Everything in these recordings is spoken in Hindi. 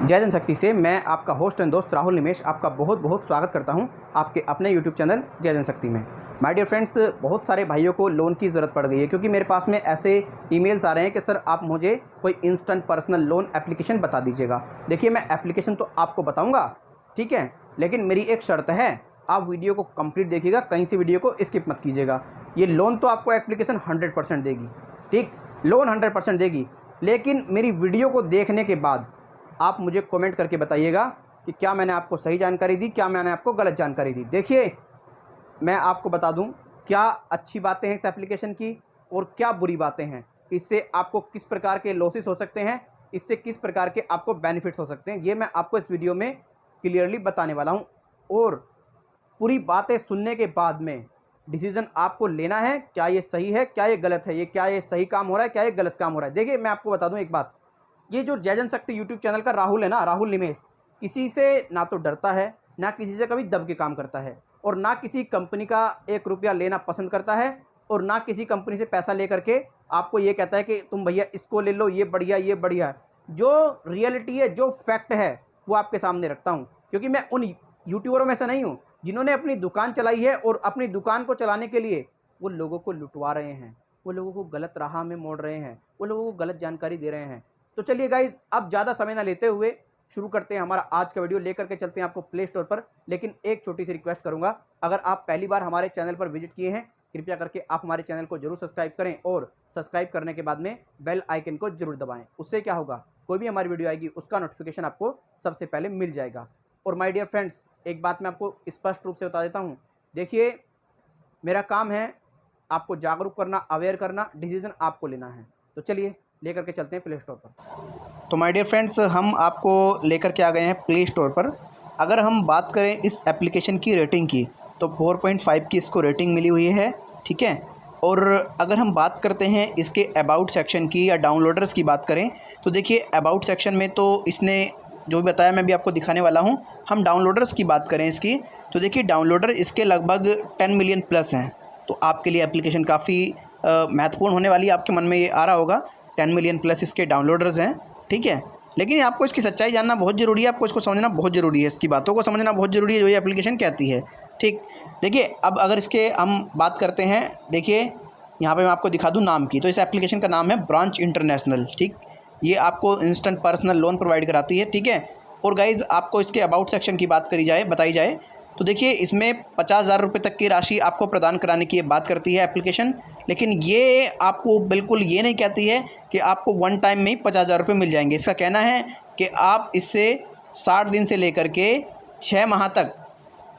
जय जनशक्ति से मैं आपका होस्ट एंड दोस्त राहुल निमेश आपका बहुत बहुत स्वागत करता हूं आपके अपने यूट्यूब चैनल जय जनशक्ति में। माय डियर फ्रेंड्स, बहुत सारे भाइयों को लोन की ज़रूरत पड़ गई है क्योंकि मेरे पास में ऐसे ईमेल्स आ रहे हैं कि सर आप मुझे कोई इंस्टेंट पर्सनल लोन एप्लीकेशन बता दीजिएगा। देखिए, मैं एप्लीकेशन तो आपको बताऊँगा, ठीक है, लेकिन मेरी एक शर्त है, आप वीडियो को कंप्लीट देखिएगा, कहीं से वीडियो को स्किप मत कीजिएगा। ये लोन तो आपको एप्लीकेशन 100% देगी, ठीक, लोन 100% देगी, लेकिन मेरी वीडियो को देखने के बाद आप मुझे कमेंट करके बताइएगा कि क्या मैंने आपको सही जानकारी दी, क्या मैंने आपको गलत जानकारी दी। देखिए, मैं आपको बता दूं क्या अच्छी बातें हैं इस एप्लीकेशन की और क्या बुरी बातें हैं। इससे आपको किस प्रकार के लॉसेस हो सकते हैं, इससे किस प्रकार के आपको बेनिफिट्स हो सकते हैं, ये मैं आपको इस वीडियो में क्लियरली बताने वाला हूं। और पूरी बातें सुनने के बाद में डिसीज़न आपको लेना है, क्या ये सही है, क्या ये गलत है, क्या ये सही काम हो रहा है, क्या ये गलत काम हो रहा है। देखिए, मैं आपको बता दूं एक बात, ये जो जय जनशक्ति यूट्यूब चैनल का राहुल है ना, राहुल निमेश, किसी से ना तो डरता है, ना किसी से कभी दब के काम करता है, और ना किसी कंपनी का 1 रुपया लेना पसंद करता है, और ना किसी कंपनी से पैसा ले करके आपको ये कहता है कि तुम भैया इसको ले लो, ये बढ़िया, ये बढ़िया है। जो रियलिटी है, जो फैक्ट है, वो आपके सामने रखता हूँ, क्योंकि मैं उन यूट्यूबरों में से नहीं हूँ जिन्होंने अपनी दुकान चलाई है और अपनी दुकान को चलाने के लिए वो लोगों को लुटवा रहे हैं, वो लोगों को गलत राह में मोड़ रहे हैं, वो लोगों को गलत जानकारी दे रहे हैं। तो चलिए गाइज, अब ज़्यादा समय ना लेते हुए शुरू करते हैं हमारा आज का वीडियो। लेकर के चलते हैं आपको प्ले स्टोर पर, लेकिन एक छोटी सी रिक्वेस्ट करूंगा, अगर आप पहली बार हमारे चैनल पर विजिट किए हैं, कृपया करके आप हमारे चैनल को जरूर सब्सक्राइब करें और सब्सक्राइब करने के बाद में बेल आइकन को जरूर दबाएं। उससे क्या होगा, कोई भी हमारी वीडियो आएगी उसका नोटिफिकेशन आपको सबसे पहले मिल जाएगा। और माय डियर फ्रेंड्स, एक बात मैं आपको स्पष्ट रूप से बता देता हूँ, देखिए, मेरा काम है आपको जागरूक करना, अवेयर करना, डिसीजन आपको लेना है। तो चलिए लेकर के चलते हैं प्ले स्टोर पर। तो माय डियर फ्रेंड्स, हम आपको लेकर के आ गए हैं प्ले स्टोर पर। अगर हम बात करें इस एप्लीकेशन की रेटिंग की, तो 4.5 की इसको रेटिंग मिली हुई है, ठीक है। और अगर हम बात करते हैं इसके अबाउट सेक्शन की या डाउनलोडर्स की बात करें, तो देखिए अबाउट सेक्शन में तो इसने जो भी बताया मैं भी आपको दिखाने वाला हूँ। हम डाउनलोडर्स की बात करें इसकी, तो देखिए डाउनलोडर इसके लगभग 10 मिलियन प्लस हैं। तो आपके लिए एप्लीकेशन काफ़ी महत्वपूर्ण होने वाली, आपके मन में ये आ रहा होगा, 10 मिलियन प्लस इसके डाउनलोडर्स हैं, ठीक है। लेकिन आपको इसकी सच्चाई जानना बहुत ज़रूरी है, आपको इसको समझना बहुत ज़रूरी है, इसकी बातों को समझना बहुत ज़रूरी है जो ये एप्लीकेशन कहती है, ठीक। देखिए, अब अगर इसके हम बात करते हैं, देखिए यहाँ पे मैं आपको दिखा दूँ नाम की, तो इस एप्लीकेशन का नाम है ब्रांच इंटरनेशनल, ठीक। ये आपको इंस्टेंट पर्सनल लोन प्रोवाइड कराती है, ठीक है। और गाइज़, आपको इसके अबाउट सेक्शन की बात बताई जाए, तो देखिए इसमें 50,000 रुपये तक की राशि आपको प्रदान कराने की बात करती है एप्लीकेशन। लेकिन ये आपको बिल्कुल ये नहीं कहती है कि आपको वन टाइम में ही 50,000 रुपये मिल जाएंगे। इसका कहना है कि आप इससे 60 दिन से लेकर के 6 माह तक,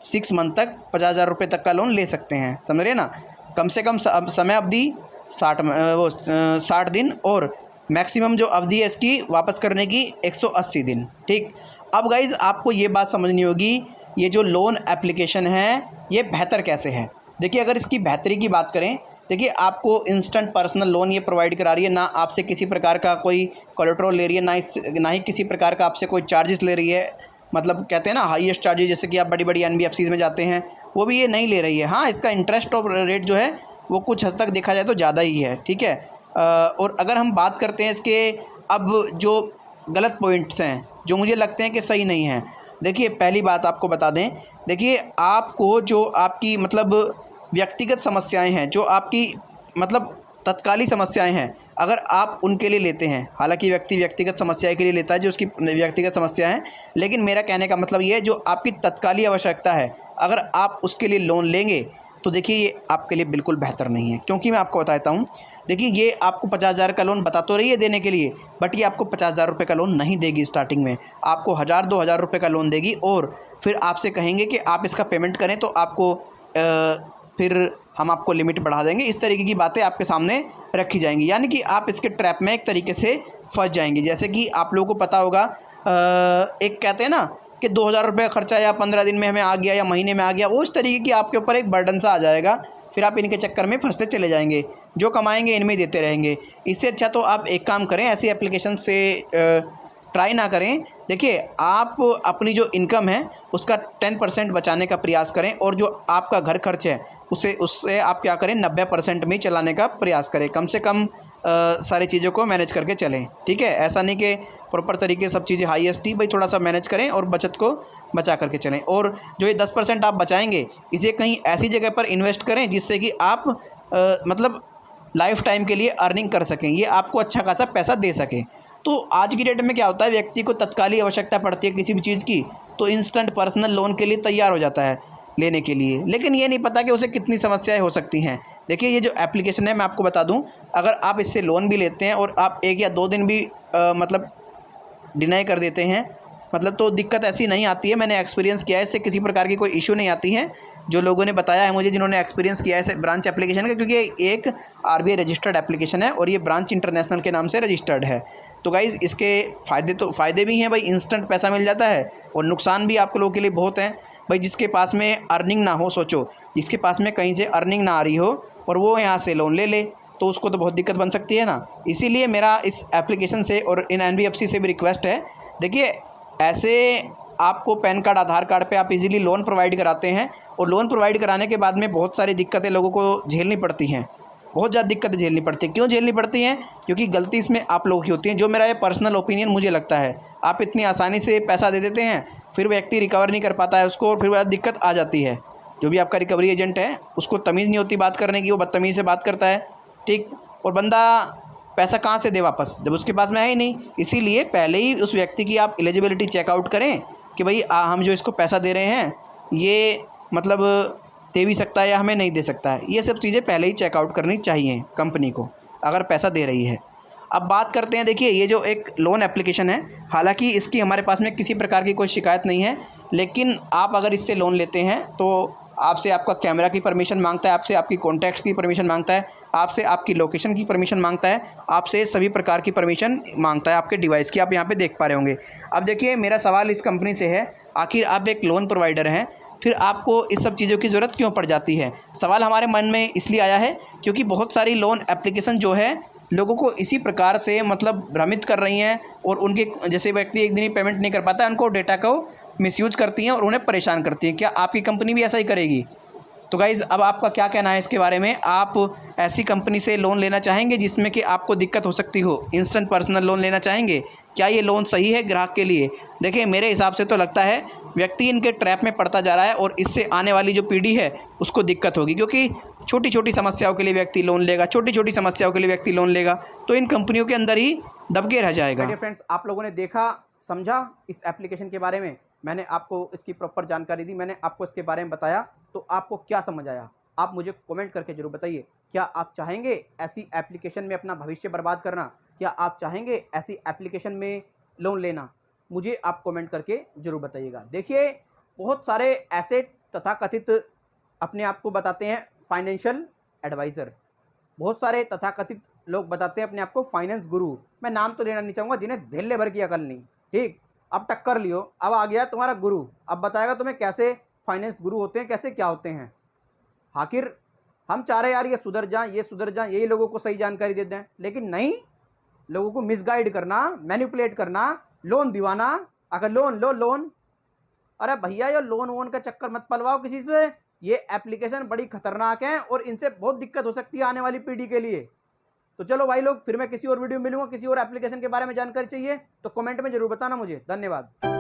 6 मंथ तक 50,000 रुपये तक का लोन ले सकते हैं, समझ रहे ना। कम से कम समय अवधि 60 दिन, और मैक्सिमम जो अवधि है इसकी वापस करने की 180 दिन, ठीक। अब गाइज़, आपको ये बात समझनी होगी, ये जो लोन एप्लीकेशन है ये बेहतर कैसे है। देखिए, अगर इसकी बेहतरी की बात करें, देखिए आपको इंस्टेंट पर्सनल लोन ये प्रोवाइड करा रही है, ना आपसे किसी प्रकार का कोई कोलेटरल ले रही है, ना ही किसी प्रकार का आपसे कोई चार्जेस ले रही है। मतलब कहते हैं ना हाईएस्ट चार्जेस, जैसे कि आप बड़ी बड़ी NBFCs में जाते हैं, वो भी ये नहीं ले रही है। हाँ, इसका इंटरेस्ट और रेट जो है वो कुछ हद तक देखा जाए तो ज़्यादा ही है, ठीक है। और अगर हम बात करते हैं इसके अब जो गलत पॉइंट्स हैं जो मुझे लगते हैं कि सही नहीं हैं, देखिए पहली बात आपको बता दें, देखिए आपको जो आपकी मतलब व्यक्तिगत समस्याएं हैं, जो आपकी मतलब तत्काली समस्याएं हैं, अगर आप उनके लिए लेते हैं, हालांकि व्यक्ति व्यक्तिगत समस्या के लिए लेता है जो उसकी व्यक्तिगत समस्या है, लेकिन मेरा कहने का मतलब ये है जो आपकी तत्काली आवश्यकता है, अगर आप उसके लिए लोन लेंगे तो देखिए ये आपके लिए बिल्कुल बेहतर नहीं है। क्योंकि मैं आपको बताता हूँ, देखिए ये आपको 50,000 का लोन बता तो रही है देने के लिए, बट ये आपको 50,000 रुपये का लोन नहीं देगी। स्टार्टिंग में आपको 1,000-2,000 रुपये का लोन देगी, और फिर आपसे कहेंगे कि आप इसका पेमेंट करें तो आपको फिर हम आपको लिमिट बढ़ा देंगे। इस तरीके की बातें आपके सामने रखी जाएंगी, यानी कि आप इसके ट्रैप में एक तरीके से फंस जाएंगे। जैसे कि आप लोगों को पता होगा, एक कहते हैं ना कि 2,000 रुपये का खर्चा या 15 दिन में हमें आ गया या महीने में आ गया, वो इस तरीके की आपके ऊपर एक बर्डन सा आ जाएगा, फिर आप इनके चक्कर में फंसते चले जाएंगे, जो कमाएंगे इनमें ही देते रहेंगे। इससे अच्छा तो आप एक काम करें, ऐसी एप्लीकेशन से ट्राई ना करें। देखिए, आप अपनी जो इनकम है उसका 10% बचाने का प्रयास करें, और जो आपका घर खर्च है उससे आप क्या करें, 90% में चलाने का प्रयास करें। कम से कम सारी चीज़ों को मैनेज करके चलें, ठीक है। ऐसा नहीं कि प्रॉपर तरीके से सब चीज़ें हाई एसटी भाई थोड़ा सा मैनेज करें और बचत को बचा करके चलें। और जो ये 10% आप बचाएंगे इसे कहीं ऐसी जगह पर इन्वेस्ट करें जिससे कि आप मतलब लाइफ टाइम के लिए अर्निंग कर सकें, ये आपको अच्छा खासा पैसा दे सकें। तो आज की डेट में क्या होता है, व्यक्ति को तत्कालीन आवश्यकता पड़ती है किसी भी चीज़ की तो इंस्टेंट पर्सनल लोन के लिए तैयार हो जाता है लेने के लिए, लेकिन ये नहीं पता कि उसे कितनी समस्याएं हो सकती हैं। देखिए ये जो एप्लीकेशन है मैं आपको बता दूं, अगर आप इससे लोन भी लेते हैं और आप 1 या 2 दिन भी मतलब डिनाई कर देते हैं मतलब तो दिक्कत ऐसी नहीं आती है। मैंने एक्सपीरियंस किया है, इससे किसी प्रकार की कोई इशू नहीं आती है। जो लोगों ने बताया है मुझे, जिन्होंने एक्सपीरियंस किया है इस ब्रांच एप्लीकेशन का, क्योंकि ये एक आरबीआई रजिस्टर्ड एप्लीकेशन है और ये ब्रांच इंटरनेशनल के नाम से रजिस्टर्ड है। तो गाइज़ इसके फ़ायदे भी हैं भाई, इंस्टेंट पैसा मिल जाता है, और नुकसान भी आप लोगों के लिए बहुत हैं भाई। जिसके पास में अर्निंग ना हो, सोचो जिसके पास में कहीं से अर्निंग ना आ रही हो और वो यहाँ से लोन ले ले तो उसको तो बहुत दिक्कत बन सकती है ना। इसीलिए मेरा इस एप्लीकेशन से और इन NBFC से भी रिक्वेस्ट है, देखिए ऐसे आपको पैन कार्ड आधार कार्ड पे आप इजीली लोन प्रोवाइड कराते हैं और लोन प्रोवाइड कराने के बाद में बहुत सारी दिक्कतें लोगों को झेलनी पड़ती हैं, बहुत ज़्यादा दिक्कतें झेलनी पड़ती हैं। क्यों झेलनी पड़ती हैं? क्योंकि गलती इसमें आप लोगों की होती है। जो मेरा ये पर्सनल ओपिनियन मुझे लगता है, आप इतनी आसानी से पैसा दे देते हैं फिर व्यक्ति रिकवर नहीं कर पाता है उसको, और फिर वह दिक्कत आ जाती है। जो भी आपका रिकवरी एजेंट है उसको तमीज़ नहीं होती बात करने की, वो बदतमीज़ी से बात करता है, ठीक, और बंदा पैसा कहाँ से दे वापस जब उसके पास में है ही नहीं। इसीलिए पहले ही उस व्यक्ति की आप एलिजिबिलिटी चेकआउट करें कि भाई हम जो इसको पैसा दे रहे हैं ये मतलब दे भी सकता है या हमें नहीं दे सकता है। ये सब चीज़ें पहले ही चेकआउट करनी चाहिए कंपनी को अगर पैसा दे रही है। अब बात करते हैं, देखिए ये जो एक लोन एप्लीकेशन है, हालांकि इसकी हमारे पास में किसी प्रकार की कोई शिकायत नहीं है, लेकिन आप अगर इससे लोन लेते हैं तो आपसे आपका कैमरा की परमिशन मांगता है, आपसे आपकी कॉन्टैक्ट्स की परमिशन मांगता है, आपसे आपकी लोकेशन की परमिशन मांगता है, आपसे सभी प्रकार की परमिशन मांगता है आपके डिवाइस की, आप यहाँ पे देख पा रहे होंगे। अब देखिए मेरा सवाल इस कंपनी से है, आखिर आप एक लोन प्रोवाइडर हैं, फिर आपको इस सब चीज़ों की ज़रूरत क्यों पड़ जाती है? सवाल हमारे मन में इसलिए आया है क्योंकि बहुत सारी लोन एप्लीकेशन जो है लोगों को इसी प्रकार से मतलब भ्रमित कर रही हैं, और उनके जैसे व्यक्ति एक दिन ही पेमेंट नहीं कर पाता है उनको डेटा को मिसयूज़ करती हैं और उन्हें परेशान करती हैं। क्या आपकी कंपनी भी ऐसा ही करेगी? तो गाइज़ अब आपका क्या कहना है इसके बारे में? आप ऐसी कंपनी से लोन लेना चाहेंगे जिसमें कि आपको दिक्कत हो सकती हो, इंस्टेंट पर्सनल लोन लेना चाहेंगे? क्या ये लोन सही है ग्राहक के लिए? देखिए मेरे हिसाब से तो लगता है व्यक्ति इनके ट्रैप में पड़ता जा रहा है और इससे आने वाली जो पीढ़ी है उसको दिक्कत होगी, क्योंकि छोटी छोटी समस्याओं के लिए व्यक्ति लोन लेगा, छोटी छोटी समस्याओं के लिए व्यक्ति लोन लेगा तो इन कंपनियों के अंदर ही दबके रह जाएगा। फ्रेंड्स, आप लोगों ने देखा समझा इस एप्लीकेशन के बारे में, मैंने आपको इसकी प्रॉपर जानकारी दी, मैंने आपको इसके बारे में बताया, तो आपको क्या समझ आया आप मुझे कमेंट करके ज़रूर बताइए। क्या आप चाहेंगे ऐसी एप्लीकेशन में अपना भविष्य बर्बाद करना? क्या आप चाहेंगे ऐसी एप्लीकेशन में लोन लेना? मुझे आप कमेंट करके ज़रूर बताइएगा। देखिए बहुत सारे ऐसे तथाकथित अपने आप को बताते हैं फाइनेंशियल एडवाइज़र, बहुत सारे तथाकथित लोग बताते हैं अपने आप को फाइनेंस गुरु, मैं नाम तो लेना नहीं चाहूँगा, जिन्हें धेल्ले भर की अकल नहीं, ठीक। अब टक्कर लियो, अब आ गया तुम्हारा गुरु, अब बताएगा तुम्हें कैसे फाइनेंस गुरु होते हैं, कैसे क्या होते हैं। आखिर हम चाह रहे यार ये सुधर जाएं, ये सुधर जाएं, यही लोगों को सही जानकारी दे दें, लेकिन नहीं, लोगों को मिसगाइड करना, मैनिपुलेट करना, लोन दिवाना। अगर लोन लो लोन, अरे भैया ये लोन वोन का चक्कर मत पलवाओ किसी से, ये एप्लीकेशन बड़ी खतरनाक है और इनसे बहुत दिक्कत हो सकती है आने वाली पीढ़ी के लिए। तो चलो भाई लोग, फिर मैं किसी और वीडियो में मिलूंगा, किसी और एप्लीकेशन के बारे में जानकारी चाहिए तो कमेंट में जरूर बताना मुझे। धन्यवाद।